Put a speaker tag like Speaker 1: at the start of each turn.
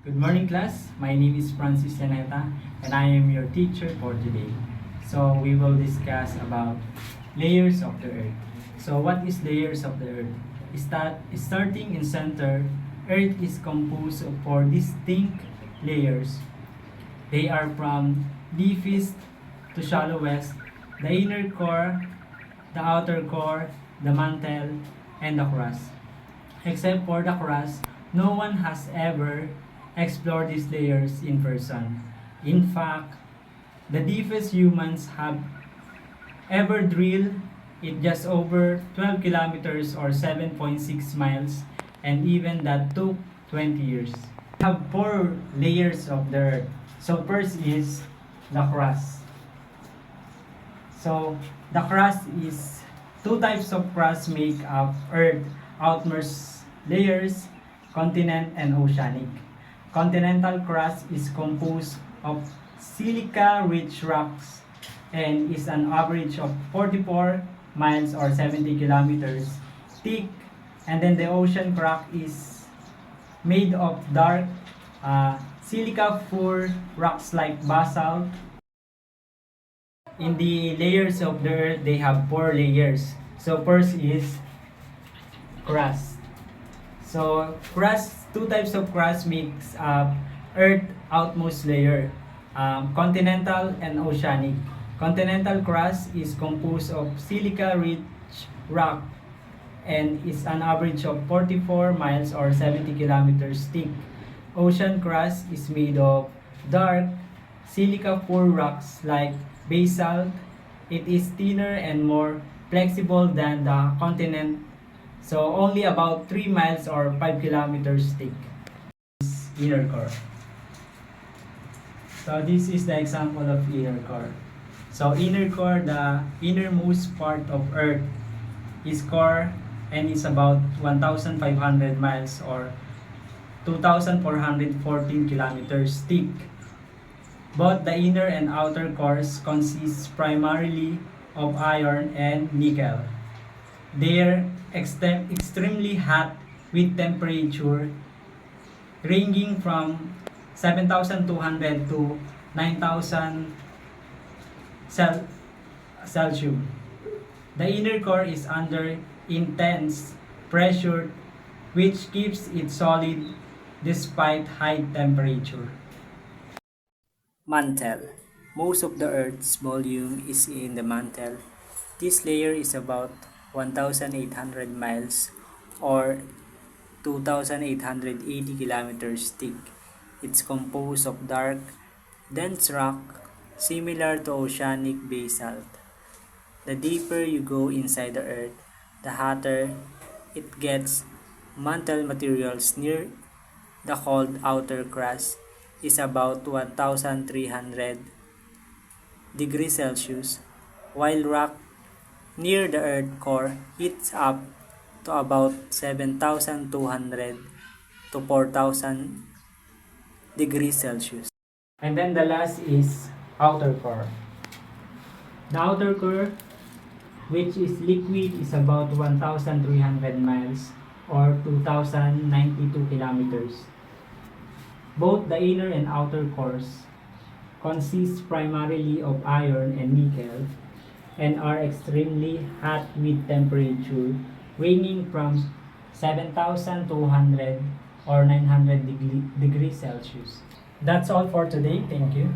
Speaker 1: Good morning, class. My name is Francis Yaneta and I am your teacher for today. So we will discuss about layers of the earth. So what is layers of the earth? Starting in center, earth is composed of four distinct layers. They are from deepest to shallowest, the inner core, the outer core, the mantle, and the crust. Except for the crust, no one has ever explored these layers in person. In fact, the deepest humans have ever drilled it just over 12 kilometers or 7.6 miles, and even that took 20 years. We have four layers of the earth. So first is the crust. So the crust is two types of crust make up earth: outermost layers, continent and oceanic. Continental crust is composed of silica-rich rocks and is an average of 44 miles or 70 kilometers thick. And then the ocean crust is made of dark silica-poor rocks like basalt. In the layers of the earth, they have four layers. So first is crust. So crust, two types of crust makes up earth outmost layer, continental and oceanic. Continental crust is composed of silica-rich rock and is an average of 44 miles or 70 kilometers thick. Ocean crust is made of dark silica-poor rocks like basalt. It is thinner and more flexible than the continent, so only about 3 miles or 5 kilometers thick. Inner core. So this is the example of inner core. So inner core, the innermost part of Earth is core and is about 1,500 miles or 2,414 kilometers thick. Both the inner and outer cores consist primarily of iron and nickel. They are extremely hot with temperature ranging from 7,200 to 9,000 Celsius. The inner core is under intense pressure, which keeps it solid despite high temperature. Mantle. Most of the Earth's volume is in the mantle. This layer is about 1,800 miles or 2,880 kilometers thick. It's composed of dark, dense rock similar to oceanic basalt. The deeper you go inside the Earth, the hotter it gets. Mantle materials near the cold outer crust is about 1,300 degrees Celsius, while rock near the Earth core heats up to about 7,200 to 4,000 degrees Celsius. And then the last is outer core. The outer core, which is liquid, is about 1,300 miles or 2,092 kilometers. Both the inner and outer cores consist primarily of iron and nickel and are extremely hot with temperature ranging from 7,200 or 900 degrees Celsius. That's all for today. Thank you.